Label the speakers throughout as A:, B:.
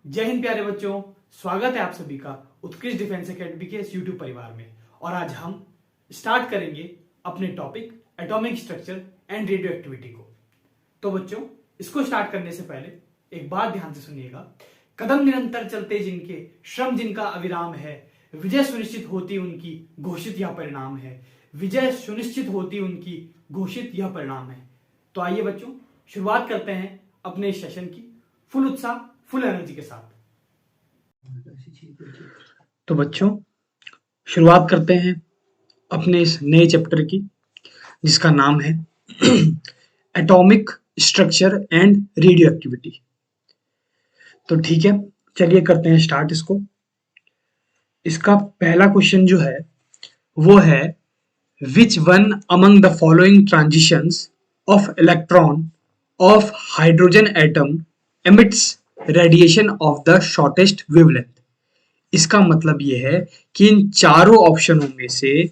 A: जय हिंद प्यारे बच्चों, स्वागत है आप सभी का उत्कृष्ट डिफेंस एकेडमी के इस यूट्यूब परिवार में। और आज हम स्टार्ट करेंगे अपने topic atomic structure and radio activity को। तो बच्चों, इसको स्टार्ट करने से पहले एक बात ध्यान से सुनिएगा। कदम निरंतर चलते जिनके, श्रम जिनका अविराम है, विजय सुनिश्चित होती उनकी, घोषित यह परिणाम है। विजय सुनिश्चित होती उनकी, घोषित यह परिणाम है। तो आइए बच्चों, शुरुआत करते हैं अपने इस सेशन की फुल उत्साह, फुल एनर्जी के साथ। तो बच्चों, शुरुआत करते हैं अपने इस नए चैप्टर की, जिसका नाम है atomic structure and radio activity. तो ठीक है, चलिए करते हैं स्टार्ट इसको। इसका पहला क्वेश्चन जो है वो है, which one among the following transitions of electron of hydrogen atom emits radiation of the shortest wavelength. इसका मतलब यह है कि इन चारों ऑप्शनों में से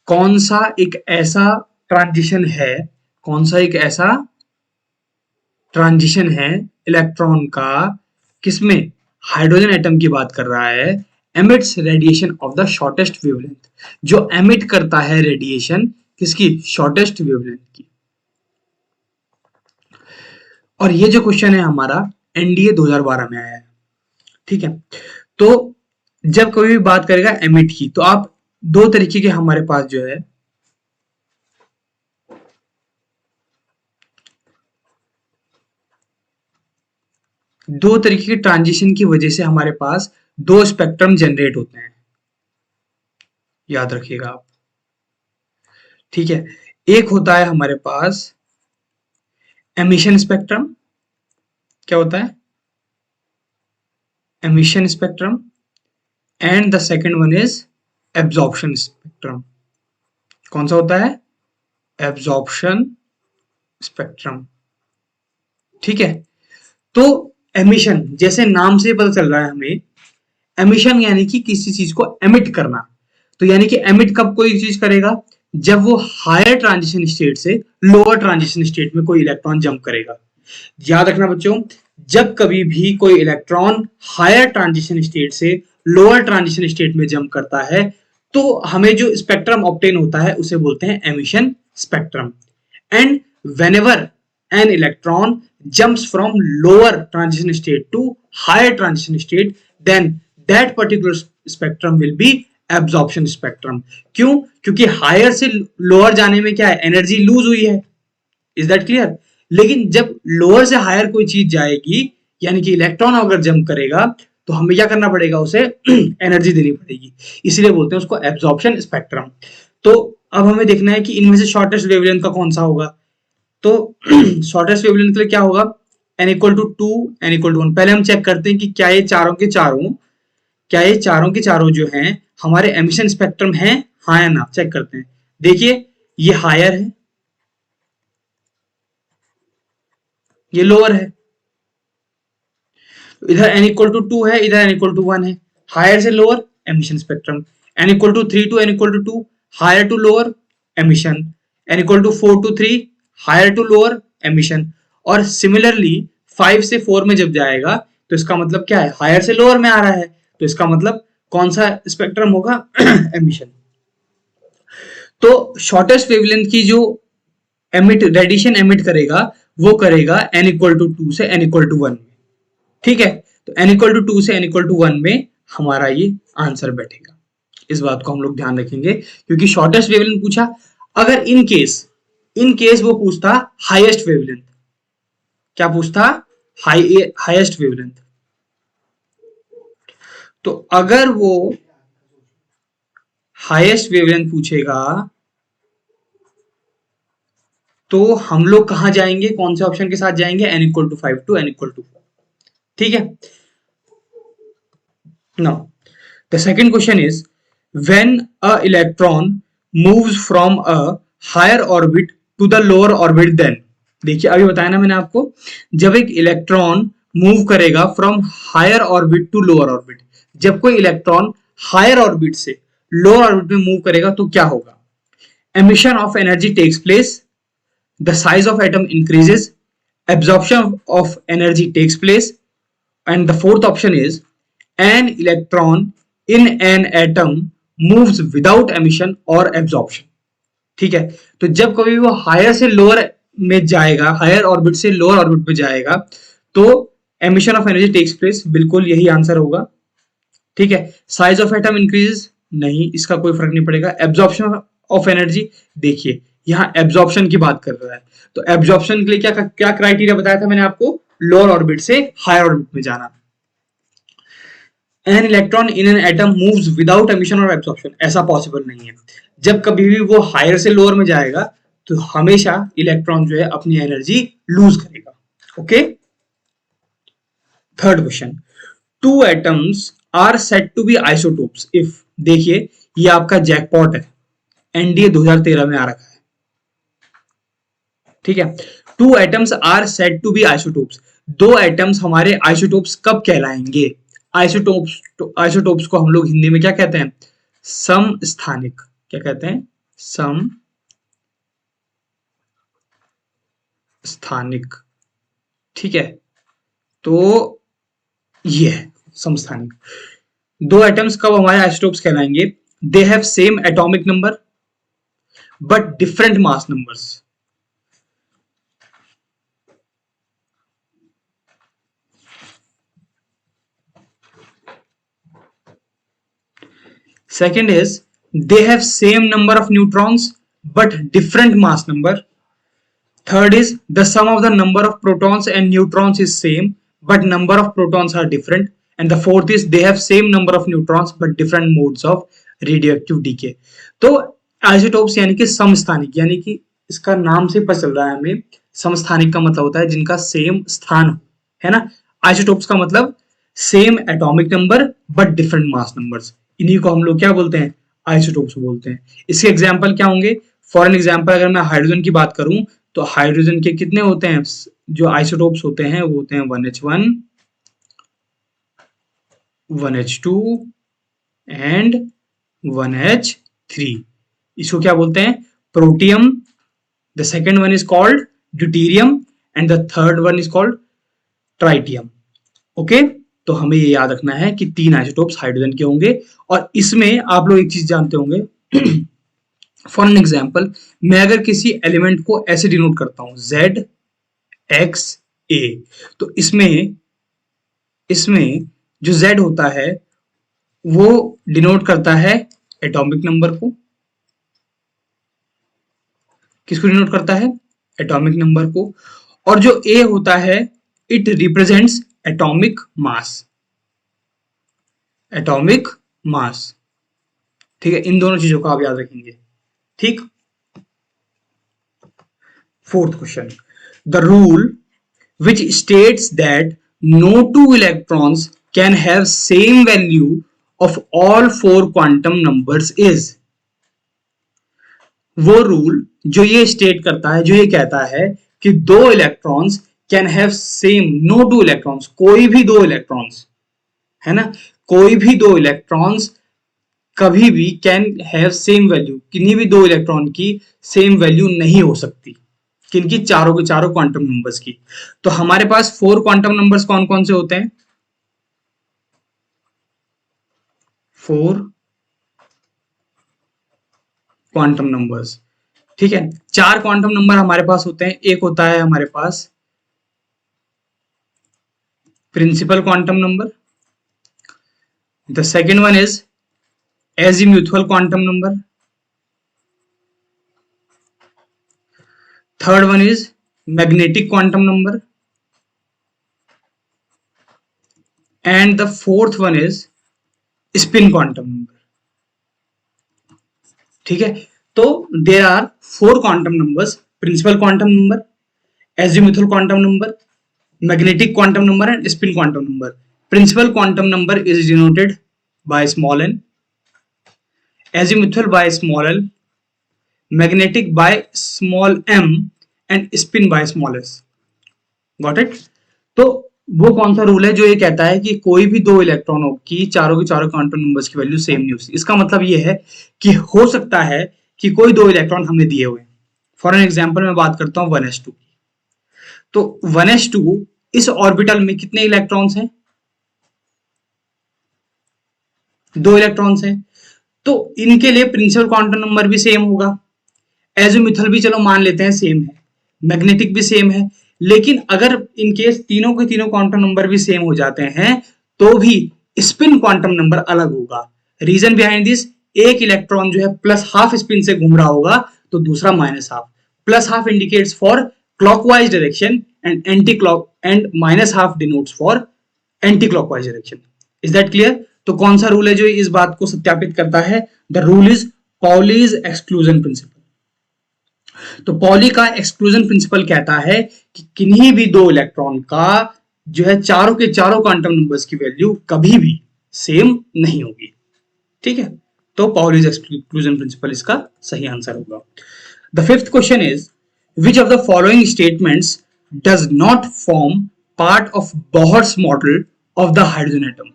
A: कौन सा एक ऐसा ट्रांजिशन है इलेक्ट्रॉन का, किसमें हाइड्रोजन एटम की बात कर रहा है, emits radiation of the shortest wavelength, जो एमिट करता है रेडिएशन किसकी, शॉर्टेस्ट वेवलेंथ की। और ये जो क्वेश्चन है हमारा एनडीए 2012 में आया है। ठीक है, तो जब कोई भी बात करेगा एमिट की, तो आप दो तरीके के हमारे पास जो है दो तरीके के ट्रांजिशन की वजह से हमारे पास दो स्पेक्ट्रम जनरेट होते हैं, याद रखिएगा आप। ठीक है, एक होता है हमारे पास एमिशन स्पेक्ट्रम। क्या होता है? Emission spectrum. And the second one is absorption spectrum. कौन सा होता है? Absorption spectrum. ठीक है, तो एमिशन, जैसे नाम से पता चल रहा है हमें, एमिशन यानी कि किसी चीज को एमिट करना। तो यानी कि एमिट कब कोई चीज करेगा, जब वो हायर ट्रांजिशन स्टेट से लोअर ट्रांजिशन स्टेट में कोई इलेक्ट्रॉन जंप करेगा। याद रखना बच्चों, जब कभी भी कोई इलेक्ट्रॉन हायर ट्रांजिशन स्टेट से लोअर ट्रांजिशन स्टेट में जंप करता है, तो हमें जो स्पेक्ट्रम ऑब्टेन होता है उसे बोलते हैं emission spectrum. And whenever an electron jumps from lower transition state to higher transition state, then that particular spectrum will be absorption spectrum. क्यों? क्योंकि हायर से लोअर जाने में क्या है, एनर्जी लूज हुई है। Is that clear? लेकिन जब लोअर से हायर कोई चीज जाएगी, यानी कि इलेक्ट्रॉन अगर जंप करेगा, तो हमें क्या करना पड़ेगा, उसे एनर्जी देनी पड़ेगी, इसलिए बोलते हैं उसको एब्जॉर्प्शन स्पेक्ट्रम। तो अब हमें देखना है कि इनमें से शॉर्टेस्ट वेवलेंथ का कौन सा होगा। तो शॉर्टेस्ट वेवलेंथ के लिए क्या होगा, n equal to 2, n equal to 1। पहले हम चेक करते हैं कि क्या ये चारों के चारों जो हैं हमारे एमिशन स्पेक्ट्रम हैं, हाँ या ना, चेक करते हैं। देखिए, ये हायर है, ये लोअर है। इधर n इक्वल टू 2 है, इधर n इक्वल टू 1 है। हायर से lower emission spectrum. n equal to 3 to n equal to 2, higher to lower emission. n equal to 4 to 3, higher to lower emission. और similarly 5 से 4 में जब जाएगा, तो इसका मतलब क्या है, हायर से लोअर में आ रहा है, तो इसका मतलब कौन सा स्पेक्ट्रम होगा, एमिशन। तो शॉर्टेस्ट वेवलेंथ की जो रेडिएशन एमिट करेगा, वो करेगा n इक्वल टू 2 से n इक्वल टू 1 में। ठीक है, तो n इक्वल टू 2 से n इक्वल टू 1 में हमारा ये आंसर बैठेगा। इस बात को हम लोग ध्यान रखेंगे, क्योंकि शॉर्टेस्ट वेवलेंथ पूछा। अगर इन केस वो पूछता हाईएस्ट वेवलेंथ, क्या पूछता, हाईएस्ट वेवलेंथ, तो अगर वो हाईएस्ट वेवलेंथ पूछेगा, तो हम लोग कहां जाएंगे, कौन से ऑप्शन के साथ जाएंगे, n equal to 5 to n equal to 4। ठीक है, now the second question is, when a electron moves from a higher orbit to the lower orbit, then. देखिए, अभी बताया ना मैंने आपको, जब एक इलेक्ट्रॉन मूव करेगा from higher orbit to lower orbit, जब कोई इलेक्ट्रॉन हायर ऑर्बिट से लोअर ऑर्बिट में मूव करेगा, तो क्या होगा, emission of energy takes place, the size of atom increases, absorption of energy takes place, And the fourth option is an electron in an atom moves without emission or absorption. ठीक है, तो जब कभी वो हायर से lower में जाएगा, higher orbit से लोअर ऑर्बिट में जाएगा, तो emission of energy takes place, बिल्कुल यही आंसर होगा। ठीक है, साइज ऑफ एटम इंक्रीज, नहीं, इसका कोई फर्क नहीं पड़ेगा। एब्जॉर्प्शन ऑफ एनर्जी, देखिए यहाँ एब्जॉर्प्शन की बात कर रहा है, तो एब्जॉर्प्शन के लिए क्या क्या क्राइटेरिया बताया था मैंने आपको, लोअर ऑर्बिट से हायर ऑर्बिट में जाना। An electron in an atom moves without emission और एब्जॉर्प्शन, ऐसा पॉसिबल नहीं है। जब कभी भी वो हायर से लोअर में जाएगा तो हमेशा इलेक्ट्रॉन जो है अपनी एनर्जी लूज करेगा। Okay, third question, two atoms are said to be isotopes if, देखिए ये आपका जैकपॉट है, एनडीए 2013 में आ रखा है। ठीक है, two atoms are said to be isotopes, दो एटम्स हमारे आइसोटोप्स कब कहलाएंगे? आइसोटोप्स को हम लोग हिंदी में क्या कहते हैं? समस्थानिक। क्या कहते हैं? समस्थानिक। ठीक है, तो ये है समस्थानिक। दो एटम्स कब हमारे आइसोटोप्स कहलाएंगे? They have same atomic number but different mass numbers. Second is they have same number of neutrons but different mass number. Third is the sum of the number of protons and neutrons is same but number of protons are different. And the fourth is they have same number of neutrons but different modes of radioactive decay. तो isotopes यानी कि समस्थानिक, यानी कि इसका नाम से पता चल रहा है हमें, समस्थानिक का मतलब होता है जिनका सेम स्थान है ना। आइसोटोप्स का मतलब same atomic number but different mass numbers, इन्हीं को हम लोग क्या बोलते हैं? आइसोटोप्स बोलते हैं। इसके एग्जांपल क्या होंगे? फॉर एन एग्जांपल अगर मैं हाइड्रोजन की बात करूं तो हाइड्रोजन के कितने होते हैं जो आइसोटोप्स होते हैं? वो होते हैं 1h1, 1h2 एंड 1h3। इसको क्या बोलते हैं? Protium. The second one is called deuterium and the third one is called tritium. Okay, तो हमें ये याद रखना है कि तीन आइसोटोप्स हाइड्रोजन के होंगे। और इसमें आप लोग एक चीज जानते होंगे, फॉर एन एग्जांपल मैं अगर किसी एलिमेंट को ऐसे डिनोट करता हूं ZXA, तो इसमें जो Z होता है वो डिनोट करता है एटॉमिक नंबर को। किसको डिनोट करता है? एटॉमिक नंबर को। और जो A होता है it represents atomic mass. Atomic mass, ठीक है, इन दोनों चीजों को आप याद रखेंगे। ठीक, fourth question, the rule which states that no two electrons can have same value of all four quantum numbers is. वो रूल जो ये स्टेट करता है, जो ये कहता है कि दो electrons can have same, no two electrons, कोई भी दो इलेक्ट्रॉन्स, है ना, कोई भी दो इलेक्ट्रॉन्स कभी भी कैन हैव सेम वैल्यू, किन्हीं भी दो इलेक्ट्रॉन की सेम वैल्यू नहीं हो सकती, किनकी? चारों के चारों क्वांटम नंबर्स की। तो हमारे पास फोर क्वांटम नंबर्स कौन कौन से होते हैं? फोर क्वांटम नंबर्स, ठीक है। चार क्वांटम नंबर हमारे पास होते हैं। एक होता है हमारे पास principal quantum number, the second one is azimuthal quantum number, third one is magnetic quantum number and the fourth one is spin quantum number. ठीक है, तो there are four quantum numbers, principal quantum number, azimuthal quantum number, magnetic quantum number and spin quantum number. Principal quantum number is denoted by small n, azimuthal by small l, magnetic by small m and spin by small s. Got it? तो वो कौन सा rule है जो ये कहता है कि कोई भी दो इलेक्ट्रॉनों की चारों के चारों क्वांटम नंबर्स की वैल्यू सेम नहीं होती? इसका मतलब ये है कि हो सकता है कि कोई दो इलेक्ट्रॉन हमें दिए हुए, फॉर एन एग्जांपल मैं बात करता हूं 1s2 की, तो 1s2 इस ऑर्बिटल में कितने इलेक्ट्रॉन्स हैं? दो इलेक्ट्रॉन्स हैं, तो इनके लिए प्रिंसिपल क्वांटम नंबर भी सेम होगा। एजोमिथल भी चलो मान लेते हैं सेम है, मैग्नेटिक भी सेम है, लेकिन अगर इनकेस तीनों के तीनों क्वांटम नंबर भी सेम हो जाते हैं तो भी स्पिन क्वांटम नंबर अलग होगा। रीजन बिहाइंड दिस, एक इलेक्ट्रॉन जो है प्लस हाफ स्पिन से घूम रहा होगा तो दूसरा minus half. Plus half indicates for clockwise direction and anti clock, and minus half denotes for anti clockwise direction. Is that clear? तो कौन सा रूल है जो इस बात को सत्यापित करता है? The rule is Pauli's exclusion principle. तो पॉली का एक्सक्लूजन प्रिंसिपल कहता है कि किन्हीं भी दो इलेक्ट्रॉन का जो है चारों के चारों क्वांटम नंबर्स की वैल्यू कभी भी सेम नहीं होगी। ठीक है, तो पॉलीज एक्सक्लूजन प्रिंसिपल इसका सही आंसर होगा। The fifth question is which of the following statements does not form part of Bohr's model of the hydrogen atom.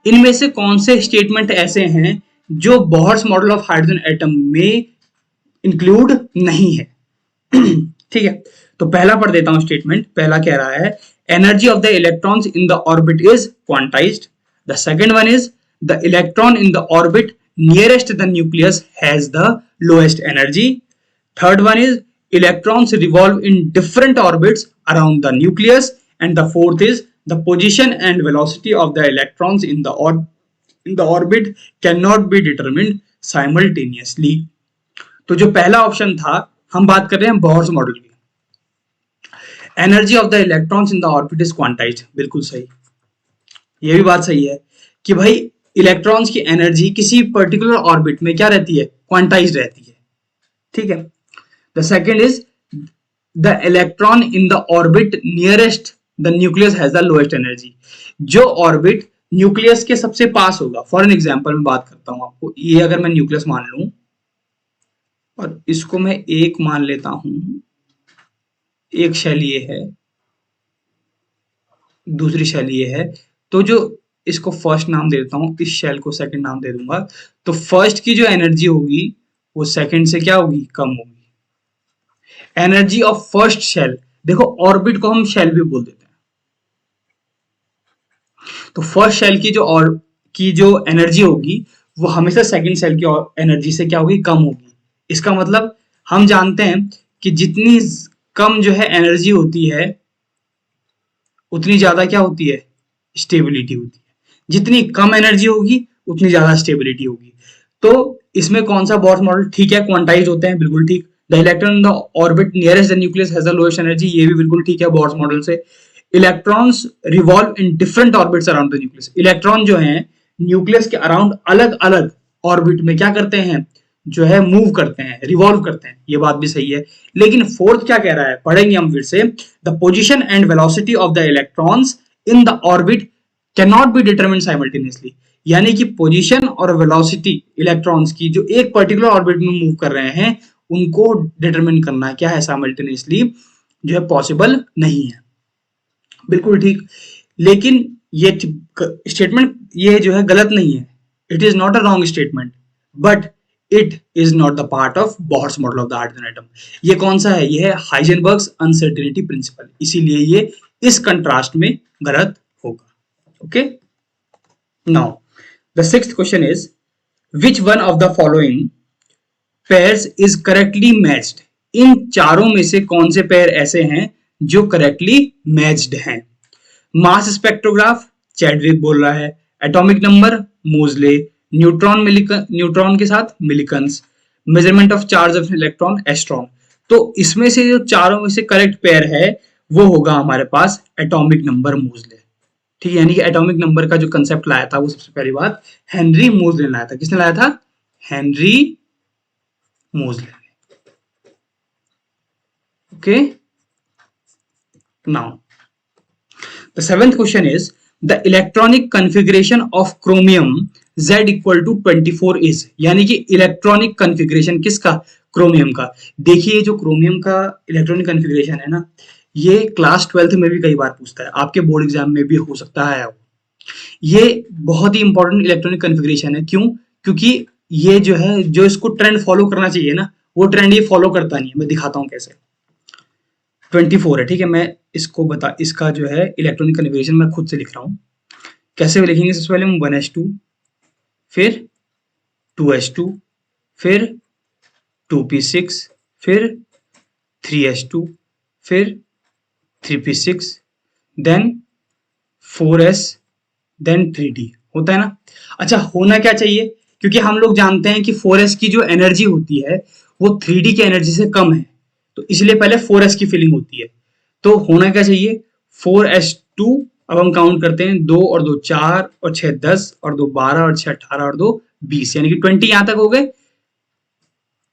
A: इनमें से कौन से स्टेटमेंट ऐसे हैं जो Bohr's model of hydrogen atom में इंक्लूड नहीं है? ठीक है, तो पहला पढ़ देता हूं स्टेटमेंट। पहला कह रहा है energy of the electrons in the orbit is quantized. The second one is the electron in the orbit nearest the nucleus has the lowest energy. Third one is electrons revolve in different orbits around the nucleus, and the fourth is the position and velocity of the electrons in the orbit cannot be determined simultaneously। तो जो पहला option था, हम बात कर रहे हैं Bohr's model की, energy of the electrons in the orbit is quantized, बिल्कुल सही। ये भी बात सही है कि भाई इलेक्ट्रॉन्स की एनर्जी किसी पर्टिकुलर ऑर्बिट में क्या रहती है? क्वांटाइज्ड रहती है। ठीक है, the second is the electron in the orbit nearest the nucleus has the lowest energy। जो ऑर्बिट न्यूक्लियस के सबसे पास होगा, फॉर एन एग्जांपल मैं बात करता हूं आपको, ये अगर मैं न्यूक्लियस मान लूं और इसको मैं एक मान लेता हूं, एक शेल ये है, दूसरी शेल ये है, तो जो इसको फर्स्ट नाम दे देता हूं, इस शेल को सेकंड नाम दे दूंगा, तो फर्स्ट की जो एनर्जी होगी वो सेकंड से क्या होगी? कम होगी। एनर्जी ऑफ फर्स्ट शेल, देखो ऑर्बिट को हम शेल भी बोल देते हैं, तो फर्स्ट शेल की जो एनर्जी होगी वो हमेशा सेकंड शेल की एनर्जी से क्या होगी? कम होगी। इसका मतलब हम जानते हैं कि जितनी कम जो है एनर्जी होती है उतनी ज्यादा क्या होती है? स्टेबिलिटी होती है। जितनी कम एनर्जी होगी उतनी ज्यादा स्टेबिलिटी होगी। तो इसमें कौन सा बोहर्स मॉडल ठीक है? क्वांटाइज होते हैं, बिल्कुल ठीक। The electron in the orbit nearest the nucleus has the lowest energy, ये भी बिल्कुल ठीक है बोहर्स मॉडल से। Electrons revolve in different orbits around the nucleus, electron जो है न्यूक्लियस के अराउंड अलग अलग ऑर्बिट में क्या करते हैं? जो है मूव करते हैं, रिवॉल्व करते हैं, ये बात भी सही है। लेकिन फोर्थ क्या कह रहा है, पढ़ेंगे हम फिर से। The position and velocity of the electrons in the orbit can not be determined simultaneously, यानी कि पोजीशन और वेलोसिटी इलेक्ट्रॉन्स की जो एक पर्टिकुलर ऑर्बिट में मूव कर रहे हैं उनको डिटरमिन करना क्या है? साइमल्टेनियसली जो है पॉसिबल नहीं है, बिल्कुल ठीक। लेकिन ये स्टेटमेंट ये जो है गलत नहीं है, it is not a wrong statement, but it is not the part of Bohr's model of the hydrogen atom. ये कौन सा है? ये है हाइजेनबर्ग्स अनसर्टेनिटी प्रिंसिपल, इसीलिए ये इस कंट्रास्ट में गलत होगा। Okay, now the sixth question is which one of the following pairs is correctly matched। इन चारों में से कौन से पेयर ऐसे हैं जो करेक्टली मैच्ड हैं? मास स्पेक्ट्रोग्राफ, चैडविक बोल रहा है। एटॉमिक नंबर, मोजले। न्यूट्रॉन के साथ Millikan's. Measurement of charge of electron, एस्ट्रॉन। तो इसमें से जो चारों में से करेक्ट पेयर है वो होगा हमारे पास एटॉमिक नंबर, मोजले। ठीक है, यानी कि एटॉमिक नंबर का जो कंसेप्ट लाया था वो सबसे पहली बात हेनरी मोजले ने लाया था। किसने लाया था? Henry Moseley. Okay, now the seventh question is the electronic configuration of chromium Z equal to 24 is, यानी कि इलेक्ट्रॉनिक कॉन्फ़िगरेशन किसका? क्रोमियम का। देखिए जो क्रोमियम का इलेक्ट्रॉनिक कॉन्फ़िगरेशन है ना, ये क्लास 12th में भी कई बार पूछता है, आपके बोर्ड एग्जाम में भी हो सकता है। ये बहुत ही इंपॉर्टेंट इलेक्ट्रॉनिक कॉन्फ़िगरेशन है। क्यों? क्योंकि ये जो है, जो इसको ट्रेंड फॉलो करना चाहिए ना, वो ट्रेंड ये फॉलो करता नहीं है। मैं दिखाता हूं कैसे। 24 है, ठीक है, मैं इसको इसका जो है इलेक्ट्रॉनिक कॉन्फ़िगरेशन मैं खुद से लिख रहा हूं। कैसे लिखेंगे? सबसे पहले हम 1s2 फिर 2s2, फिर 2p6, फिर 3s2, फिर 3p6, then 4s, then 3d। होता है ना। अच्छा, होना क्या चाहिए, क्योंकि हम लोग जानते हैं कि 4s की जो एनर्जी होती है वो 3d की एनर्जी से कम है, तो इसलिए पहले 4s की फिलिंग होती है। तो होना क्या चाहिए, 4s2। अब हम काउंट करते हैं, 2 और 2 4 और 6 10 और 2 12 और 6 18 और 2 20, यानी कि 20 यहां तक हो गए।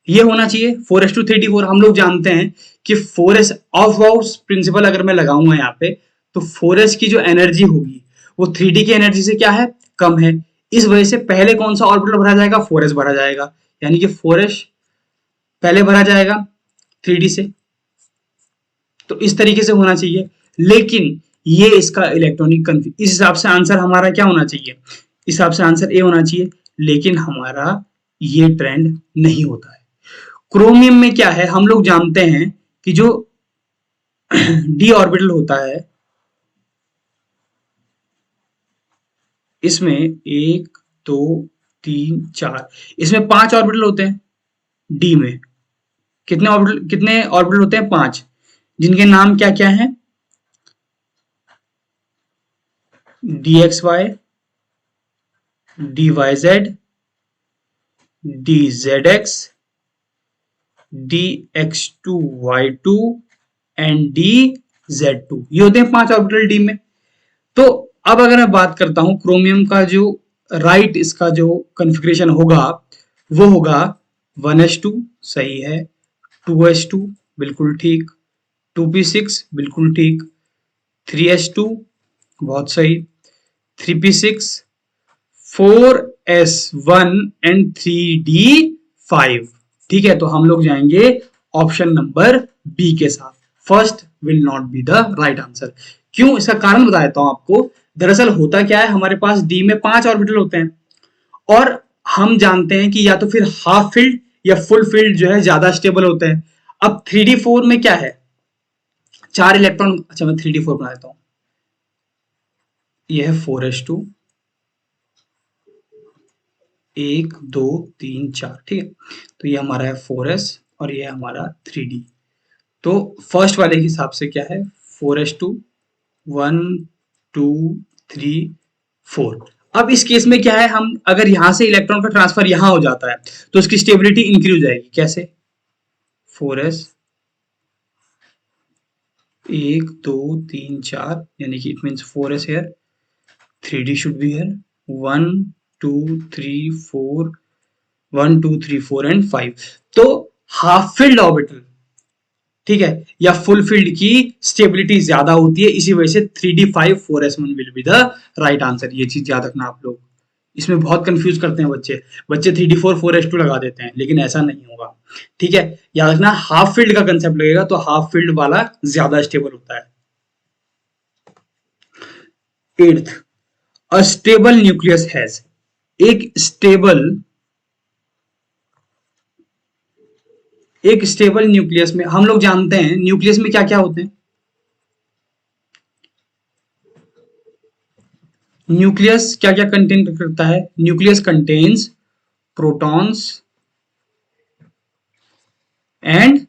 A: ये होना चाहिए 4:3d4। हम लोग जानते हैं कि 4s ऑफ बाउंस प्रिंसिपल अगर मैं लगाऊंगा यहाँ पे, तो 4s की जो एनर्जी होगी वो 3d की एनर्जी से क्या है, कम है। इस वजह से पहले कौन सा ऑर्बिटल भरा जाएगा, 4s भरा जाएगा, यानी कि 4s पहले भरा जाएगा 3d से। तो इस तरीके से होना चाहिए, लेकिन ये इसका इलेक्ट्रॉनिक कन्फ्यूज, इस हिसाब से आंसर हमारा क्या होना चाहिए, इस हिसाब से आंसर ए होना चाहिए, लेकिन हमारा ये ट्रेंड नहीं होता है। क्रोमियम में क्या है, हम लोग जानते हैं कि जो डी ऑर्बिटल होता है, इसमें 1 2 3 4, इसमें 5 ऑर्बिटल होते हैं। डी में कितने ऑर्बिटल होते हैं, 5, जिनके नाम क्या क्या हैं, dxy, dyz, dzx, dx2y2 and dz2। ये होते हैं 5 ऑर्बिटल डी में। तो अब अगर मैं बात करता हूं क्रोमियम का, जो राइट इसका जो कॉन्फ़िगरेशन होगा वो होगा 1s2, सही है, 2s2 बिल्कुल ठीक, 2p6 बिल्कुल ठीक, 3s2 बहुत सही, 3p6, 4s1 एंड 3d5। ठीक है, तो हम लोग जाएंगे ऑप्शन नंबर बी के साथ, first will not be the right answer. क्यों, इसका कारण बता देता हूं आपको। दरअसल होता क्या है, हमारे पास डी में 5 ऑर्बिटल होते हैं, और हम जानते हैं कि या तो फिर हाफ फील्ड या फुल फील्ड जो है ज्यादा स्टेबल होते हैं। अब 3d4 में क्या है, 4 इलेक्ट्रॉन, अच्छा मैं 3d4 बना देता हूं, यह है 4s2, 1 2 3 4, ठीक है। तो ये हमारा है 4s और ये हमारा 3d। तो फर्स्ट वाले के हिसाब से क्या है, 4s2, 1 2 3 4। अब इस केस में क्या है, हम अगर यहां से इलेक्ट्रॉन का ट्रांसफर यहां हो जाता है तो उसकी स्टेबिलिटी इंक्रीज हो जाएगी। कैसे, 4s 1 2 3 4, यानी कि it means 4s here, 3d should be here, 1 2 3 4, 1 2 3 4 and 5। तो हाफ फील्ड ऑर्बिटल, ठीक है, या फुल फील्ड की स्टेबिलिटी ज्यादा होती है, इसी वजह से 3d5 4s1 will be the right answer. ये चीज याद रखना आप लोग, इसमें बहुत कंफ्यूज करते हैं बच्चे 3d4 4s2 लगा देते हैं, लेकिन ऐसा नहीं होगा। ठीक है, याद रखना हाफ फील्ड का कंसेप्ट लगेगा, तो हाफ फील्ड वाला ज्यादा स्टेबल होता है। 8th, a stable nucleus has, एक स्टेबल न्यूक्लियस में हम लोग जानते हैं न्यूक्लियस में क्या क्या होते हैं। न्यूक्लियस क्या क्या कंटेन करता है, nucleus contains protons and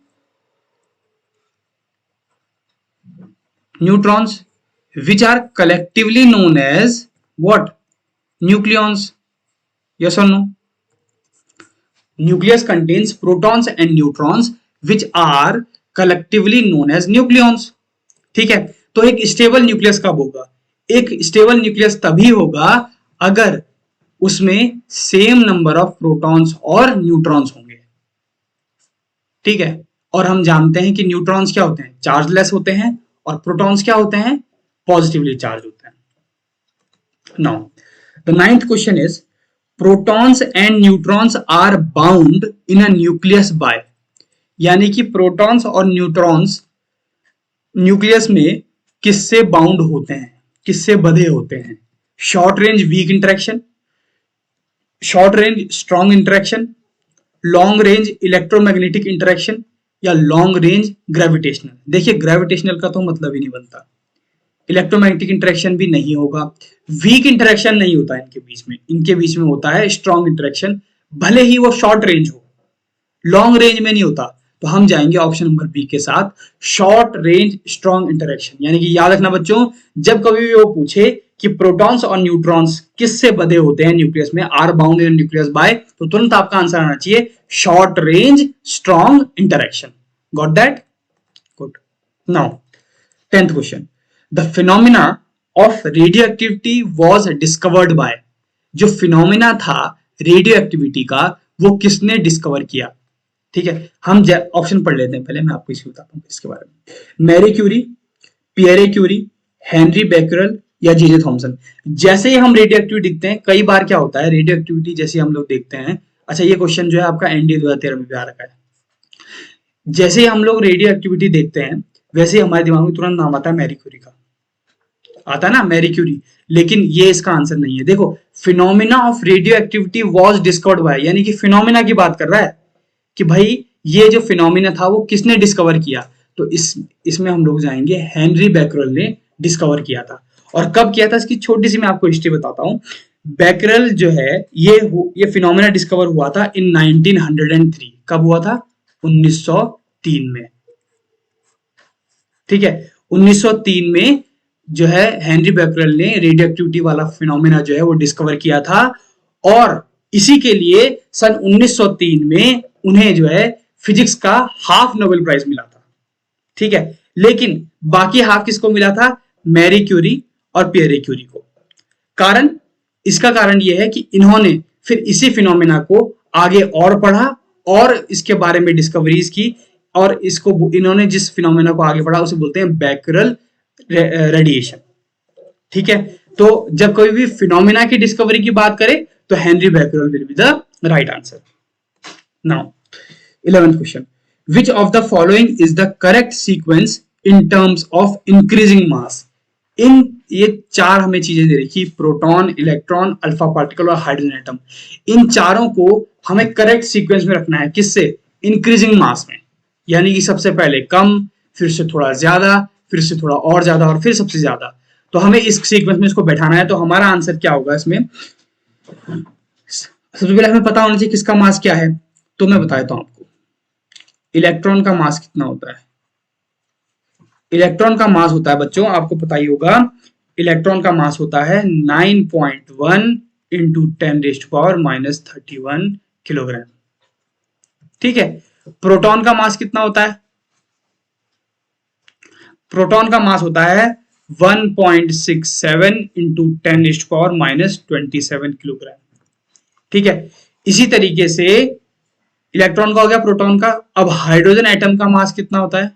A: neutrons which are collectively known as what, nucleons. Yes और no, nucleus contains protons and neutrons which are collectively known as nucleons. ठीक है, तो एक स्टेबल न्यूक्लियस कब होगा, एक स्टेबल न्यूक्लियस तभी होगा अगर उसमें सेम नंबर ऑफ प्रोटॉन्स और न्यूट्रॉन्स होंगे। ठीक है, और हम जानते हैं कि न्यूट्रॉन्स क्या होते हैं, चार्जलेस होते हैं, और प्रोटॉन्स क्या होते हैं, पॉजिटिवली चार्ज होते हैं। Now the 9th question is, protons and neutrons are bound in a nucleus by, यानी कि प्रोटॉन्स और न्यूट्रॉन्स न्यूक्लियस में किससे बाउंड होते हैं, किससे बंधे होते हैं। Short range weak interaction, short range strong interaction, long range electromagnetic interaction, या लॉन्ग रेंज ग्रेविटेशनल। देखिए ग्रेविटेशनल का तो मतलब ही नहीं बनता, इलेक्ट्रोमैग्नेटिक इंटरेक्शन भी नहीं होगा, वीक इंटरेक्शन नहीं होता इनके बीच में होता है स्ट्रॉन्ग इंटरेक्शन, भले ही वो शॉर्ट रेंज हो, लॉन्ग रेंज में नहीं होता। तो हम जाएंगे ऑप्शन नंबर बी के साथ, शॉर्ट रेंज स्ट्रॉन्ग इंटरेक्शन। यानी कि याद रखना बच्चों, जब कभी भी वो पूछे कि प्रोटॉन्स और न्यूट्रॉन्स किससे बंधे होते हैं न्यूक्लियस में, are bound in nucleus by, तो तुरंत आपका आंसर आना चाहिए short range strong interaction. Got that? Good. Now 10th question, the phenomena of radioactivity was discovered by. जो फिनोमिना था रेडियो एक्टिविटी का, वो किसने डिस्कवर किया? ठीक है, हम ऑप्शन पढ़ लेते हैं, पहले मैं आपको इसे बताता हूँ इसके बारे में। Marie Curie, Pierre Curie, Henri Becquerel या जे थॉमसन। जैसे ही हम रेडियो एक्टिविटी देखते हैं, कई बार क्या होता है रेडियो एक्टिविटी जैसे हम लोग देखते हैं, अच्छा ये क्वेश्चन जो है आपका एनडीए 2013 में भी आ रखा है। जैसे ही हम लोग रेडियो एक्टिविटी देखते हैं, वैसे ही हमारे दिमाग में तुरंत नाम आता है मैरी क्यूरी का, आता है ना मैरी क्यूरी, लेकिन ये इसका आंसर नहीं है। देखो, phenomena of radio activity was discovered by, यानी कि फिनोमिना की बात कर रहा है कि भाई ये जो फिनोमिना था वो किसने डिस्कवर किया, तो इसमें हम लोग जाएंगे हेनरी बेकरल ने डिस्कवर किया था। और कब किया था इसकी छोटी सी मैं आपको हिस्ट्री बताता हूँ। बेकरल जो है ये फिनोमिना डिस्कवर हुआ था इन 1903। कब हुआ था? 1903 में। ठीक है, 1903 में जो है हेनरी बेकरल ने रेडियो एक्टिविटी वाला फिनोमिना जो है वो डिस्कवर किया था, और इसी के लिए सन 1903 में उन्हें जो है फिजिक्स का हाफ नोबेल प्राइज मिला था। ठीक है, लेकिन बाकी हाफ किसको मिला था? मैरी क्यूरी और पियरे क्यूरी को। इसका कारण यह है कि इन्होंने फिर इसी फिनोमिना को आगे और पढ़ा और इसके बारे में डिस्कवरीज की, और इसको इन्होंने जिस फिनोमिना को आगे पढ़ा उसे बोलते हैं बेकरल रेडिएशन। ठीक है, तो जब कोई भी फिनोमिना की डिस्कवरी की बात करें तो Henry Becquerel will be the right answer. Now 11th question, which of the following is the correct sequence in terms of increasing mass? ये चार हमें चीजें दे रखी, प्रोटॉन, इलेक्ट्रॉन, अल्फा पार्टिकल और हाइड्रोजन एटम। इन चारों को हमें करेक्ट सीक्वेंस में रखना है। किससे? इंक्रीजिंग मास में, यानी कि सबसे पहले कम, फिर से थोड़ा ज्यादा, फिर से थोड़ा और ज्यादा, और फिर सबसे ज्यादा। तो हमें इस सीक्वेंस में इसको बैठाना है। तो हमारा आंसर क्या होगा इसमें? सबसे पहले हमें पता होना चाहिए किसका मास क्या है, तो मैं बता देता हूं आपको। इलेक्ट्रॉन का मास कितना होता है? इलेक्ट्रॉन का मास होता है बच्चों, आपको पता ही होगा, इलेक्ट्रॉन का मास होता है 9.1 इंटू 10⁻⁻31 किलोग्राम। ठीक है, प्रोटॉन का मास कितना होता है? प्रोटॉन का मास होता है 1.67 इंटू 10⁻⁻27 किलोग्राम। ठीक है, इसी तरीके से इलेक्ट्रॉन का हो गया, प्रोटॉन का। अब हाइड्रोजन एटम का मास कितना होता है?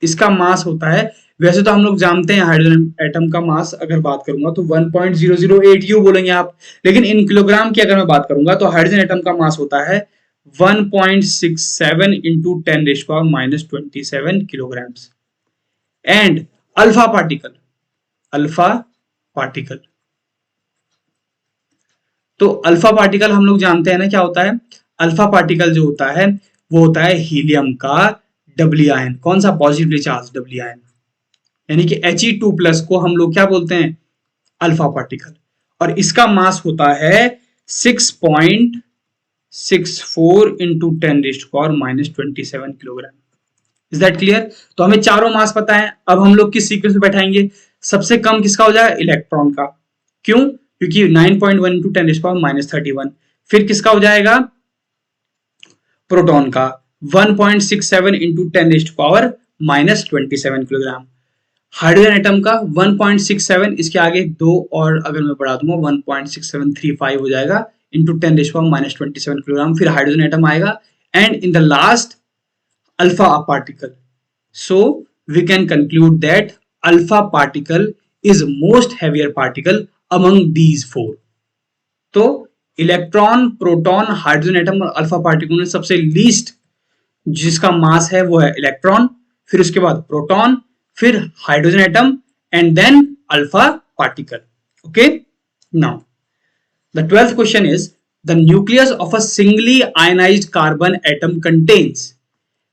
A: इसका मास होता है, वैसे तो हम लोग जानते हैं हाइड्रोजन एटम का मास, अगर बात करूंगा तो 1.008 यू बोलेंगे आप, लेकिन इन किलोग्राम की अगर मैं बात करूंगा तो हाइड्रोजन एटम का मास होता है 1.67 into 10⁻⁻27 kilogram. And alpha particle, तो अल्फा पार्टिकल हम लोग जानते हैं ना क्या होता है। अल्फा पार्टिकल जो होता है वो होता है हीलियम का डबली आयन। कौन सा? पॉजिटिवली चार्ज डबली आयन, यानी कि He2+ को हम लोग क्या बोलते हैं? Alpha particle. और इसका मास होता है 6.64 into 10⁻⁻27 kilogram. Is that clear? तो हमें चारों मास पता है। अब हम लोग किस सीक्वेंस में बैठाएंगे? सबसे कम किसका हो जाएगा? इलेक्ट्रॉन का। क्यों? क्योंकि 9.1 इंटू 10⁻⁻31। फिर किसका हो जाएगा? प्रोटॉन का 1.67 इंटू 10⁻⁻27 किलोग्राम। हाइड्रोजन एटम का 1.67, इसके आगे दो और अगर मैं बढ़ा दूंगा 1.6735 हो जाएगा इंटू 10⁻⁻27 किलोग्राम। फिर हाइड्रोजन एटम आएगा, and in the last alpha particle. So we can conclude that alpha particle is most heavier particle among these four. तो इलेक्ट्रॉन, प्रोटॉन, हाइड्रोजन एटम और अल्फा पार्टिकल में सबसे लीस्ट जिसका मास है वो है इलेक्ट्रॉन, फिर उसके बाद प्रोटॉन, फिर hydrogen atom, and then alpha particle. Okay, now the 12th question is the nucleus of a singly ionised carbon atom contains.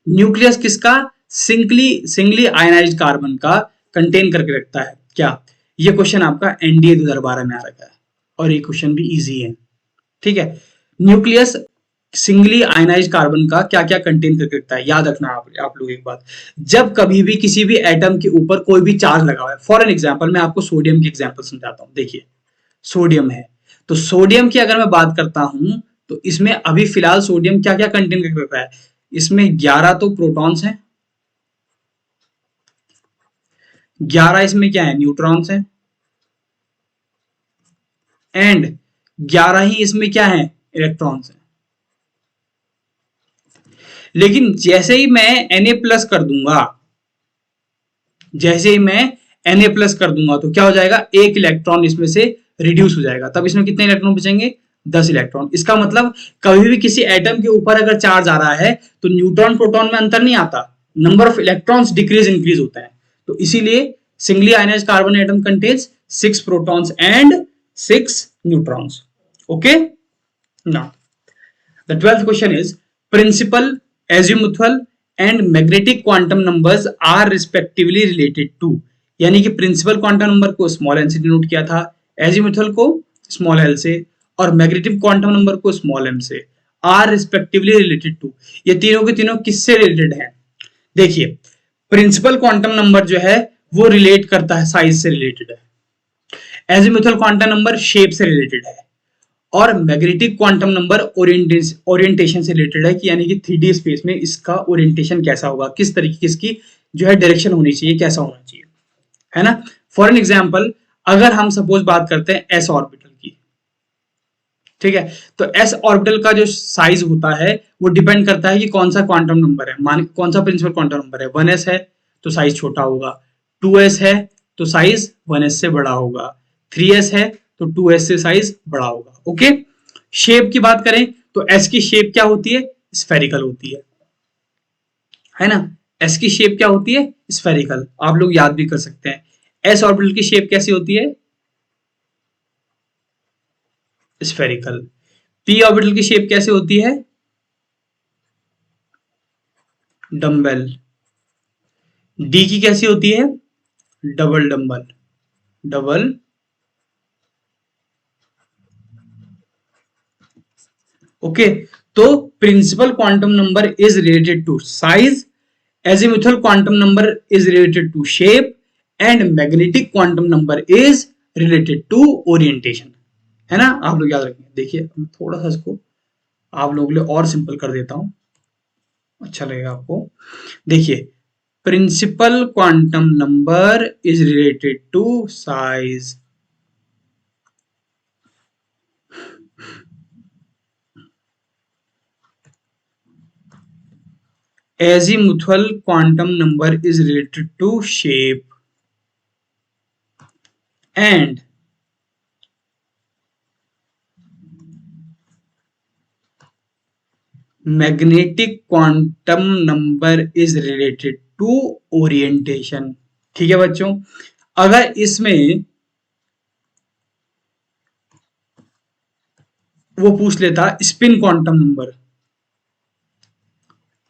A: Nucleus किसका? सिंगली आयनाइज्ड कार्बन का कंटेन करके रखता है क्या? ये क्वेश्चन आपका एनडीए 2012 में आ रखा है और ये क्वेश्चन भी इजी है, ठीक है। न्यूक्लियस सिंगली आयनाइज कार्बन का क्या क्या कंटेन करके रखता है, याद रखना आप लोग एक बात, जब कभी भी किसी भी एटम के ऊपर कोई भी चार्ज लगा हुआ है, फॉर एन एग्जांपल मैं आपको सोडियम की एग्जांपल समझाता हूं। देखिए सोडियम है, तो सोडियम की अगर मैं बात करता हूं तो इसमें अभी फिलहाल सोडियम क्या क्या कंटेन करके रखता है, इसमें 11 तो प्रोटॉन्स हैं, 11 इसमें क्या है न्यूट्रॉन्स हैं, एंड 11 ही इसमें क्या है इलेक्ट्रॉन्स हैं। लेकिन जैसे ही मैं Na+ कर दूंगा, जैसे ही मैं Na+ कर दूंगा तो क्या हो जाएगा, एक इलेक्ट्रॉन इसमें से रिड्यूस हो जाएगा, तब इसमें कितने इलेक्ट्रॉन बचेंगे, 10 इलेक्ट्रॉन। इसका मतलब कभी भी किसी एटम के ऊपर अगर चार्ज आ रहा है तो न्यूट्रॉन प्रोटॉन में अंतर नहीं आता, number of electrons decrease increase होता है। तो इसीलिए singly ionise carbon atom contains 6 protons and 6 neutrons. Okay, now the 12th question is principal, azimuthal and magnetic quantum numbers are respectively related to, यानी कि प्रिंसिपल क्वांटम नंबर को small n से denote किया था, एजीमुथल को small l से, और magnetic quantum number को स्मॉल एम से, आर रिस्पेक्टिवली रिलेटेड टू। ये तीनों के तीनों किससे रिलेटेड हैं? देखिए प्रिंसिपल क्वांटम नंबर जो है वो रिलेट करता है, साइज से रिलेटेड है, एजीमुथल क्वांटम नंबर शेप से रिलेटेड है, और मैग्नेटिक क्वांटम नंबर ओरिएंटेशन से रिलेटेड है, कि यानी कि 3D स्पेस में इसका ओरिएंटेशन कैसा होगा, किस तरीके की इसकी जो है डायरेक्शन होनी चाहिए, कैसा होना चाहिए, है ना। फॉर एन एग्जांपल अगर हम सपोज बात करते हैं एस ऑर्बिटल की, ठीक है, तो एस ऑर्बिटल का जो साइज होता है वो डिपेंड करता है कि कौन सा क्वांटम नंबर है, मान कौन सा प्रिंसिपल क्वांटम नंबर है, 1s है तो साइज छोटा होगा, 2s है तो साइज 1s से बड़ा होगा, 3s है तो 2s से साइज बड़ा होगा। ओके, शेप की बात करें तो एस की शेप क्या होती है, स्फेरिकल होती है ना। एस की शेप क्या होती है, स्फेरिकल, आप लोग याद भी कर सकते हैं। एस ऑर्बिटल की शेप कैसी होती है, स्फेरिकल। पी ऑर्बिटल की शेप कैसे होती है, डम्बल। डी की कैसी होती है, डबल डम्बल, डबल। ओके, तो principal quantum number is related to size, azimuthal quantum number is related to shape, and magnetic quantum number is related to orientation, है ना। आप लोग याद रखेंगे। देखिए थोड़ा सा इसको आप लोगों के लिए और सिंपल कर देता हूं, अच्छा लगेगा आपको। देखिए principal quantum number is related to size, azimuthal quantum number is related to shape, and magnetic quantum number is related to orientation। ठीक है बच्चों, अगर इसमें वो पूछ लेता spin quantum number,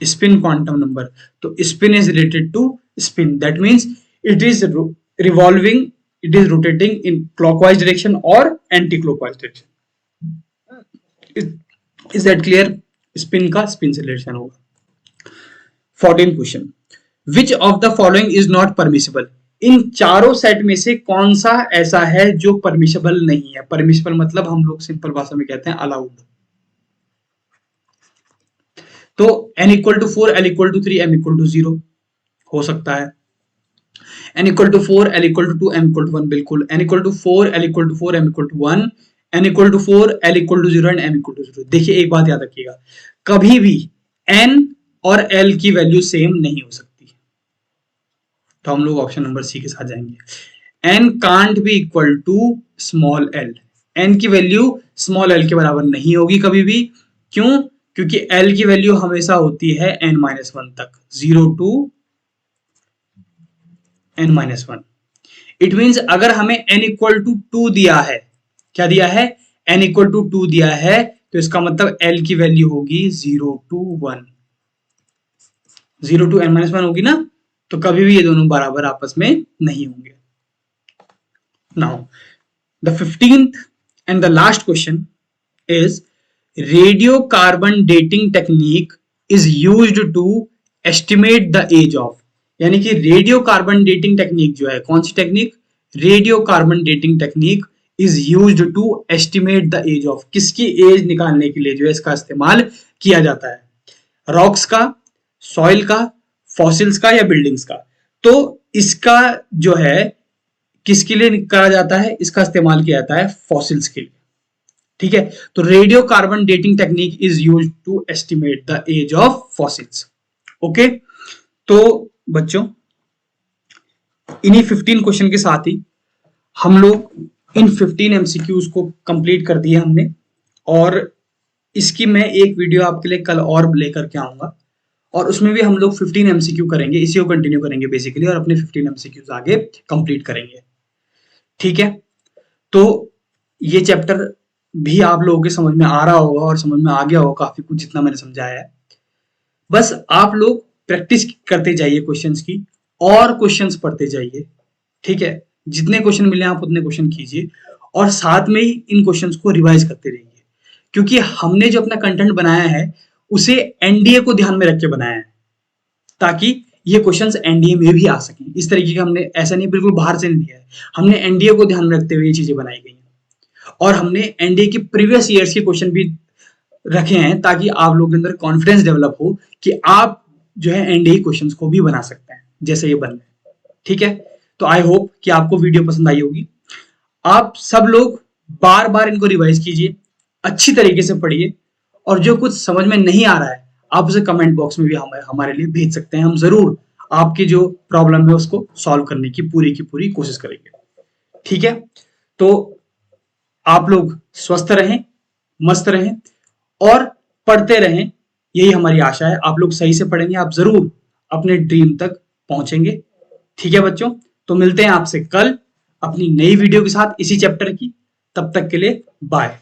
A: spin quantum number, तो spin is related to spin, that means it is revolving, it is rotating in clockwise direction और anti clockwise direction. Is that clear, spin का स्पिन से रिलेशन होगा। 14 question, which of the following is not permissible, in चारों set में से कौन सा ऐसा है जो परमिसिबल नहीं है। परमिसिबल मतलब हम लोग सिंपल भाषा में कहते हैं अलाउड। तो n equal to 4, l equal to 3, m equal to 0 हो सकता है, n equal to 4, l equal to 2, m equal to 1 बिल्कुल, n equal to 4, l equal to 4, m equal to 1, n equal to 4, l equal to 0 and m equal to 0। देखिए एक बात याद रखिएगा, कभी भी n और l की वैल्यू सेम नहीं हो सकती, तो हम लोग ऑप्शन नंबर सी के साथ जाएंगे। n can't be equal to small l, n की वैल्यू स्मॉल l के बराबर नहीं होगी कभी भी, क्यों, क्योंकि l की वैल्यू हमेशा होती है n-1 तक, 0 टू n-1। इट मींस अगर हमें n इक्वल टू 2 दिया है, क्या दिया है, n इक्वल टू 2 दिया है, तो इसका मतलब l की वैल्यू होगी 0 टू 1, 0 टू n-1 होगी ना, तो कभी भी ये दोनों बराबर आपस में नहीं होंगे। Now the 15th and the last question is radiocarbon dating technique is used to estimate the age of, यानी कि रेडियोकार्बन डेटिंग टेक्निक जो है, कौन सी technique, radiocarbon dating technique is used to estimate the age of, किसकी age निकालने के लिए जो है इसका इस्तेमाल किया जाता है, रॉक्स का, सॉइल का, फॉसिल्स का या बिल्डिंग्स का। तो इसका जो है किसके लिए करा जाता है, इसका इस्तेमाल किया जाता है फॉसिल्स के लिए। ठीक है, तो radio carbon dating technique is used to estimate the age of fossils. Okay, तो बच्चों इन्हीं 15 क्वेश्चन के साथ ही हम लोग इन 15 एमसीक्यूज को कंप्लीट कर दिए हमने, और इसकी मैं एक वीडियो आपके लिए कल और लेकर के आऊंगा, और उसमें भी हम लोग 15 एमसीक्यू करेंगे, इसी को कंटिन्यू करेंगे बेसिकली, और अपने 15 एमसीक्यूज आगे कंप्लीट करेंगे। ठीक है, तो ये चैप्टर भी आप लोगों के समझ में आ रहा होगा और समझ में आ गया होगा काफी कुछ जितना मैंने समझाया है। बस आप लोग प्रैक्टिस करते जाइए क्वेश्चंस की, और क्वेश्चंस पढ़ते जाइए। ठीक है, जितने क्वेश्चन मिले आप उतने क्वेश्चन कीजिए, और साथ में ही इन क्वेश्चंस को रिवाइज करते रहिए, क्योंकि हमने जो अपना कंटेंट बनाया है उसे एनडीए को ध्यान में रख के बनाया है, ताकि ये क्वेश्चंस एनडीए में भी आ सकें। इस तरीके का हमने, ऐसा नहीं बिल्कुल बाहर से नहीं दिया है, हमने एनडीए को ध्यान में रखते हुए ये चीजें बनाई गई हैं, और हमने एनडीए की प्रीवियस ईयर्स के क्वेश्चन भी रखे हैं, ताकि आप लोगों के अंदर कॉन्फिडेंस डेवलप हो कि आप जो है एनडीए क्वेश्चंस को भी बना सकते हैं जैसे ये बन रहे हैं। ठीक है, तो आई होप कि आपको वीडियो पसंद आई होगी। आप सब लोग बार बार इनको रिवाइज कीजिए, अच्छी तरीके से पढ़िए, और जो कुछ समझ में नहीं आ रहा है आप उसे कमेंट बॉक्स में भी हमारे लिए भेज सकते हैं। हम जरूर आपकी जो प्रॉब्लम है उसको सॉल्व करने की पूरी कोशिश करेंगे। ठीक है, तो आप लोग स्वस्थ रहें, मस्त रहें और पढ़ते रहें, यही हमारी आशा है। आप लोग सही से पढ़ेंगे, आप जरूर अपने ड्रीम तक पहुंचेंगे। ठीक है बच्चों, तो मिलते हैं आपसे कल अपनी नई वीडियो के साथ इसी चैप्टर की। तब तक के लिए बाय।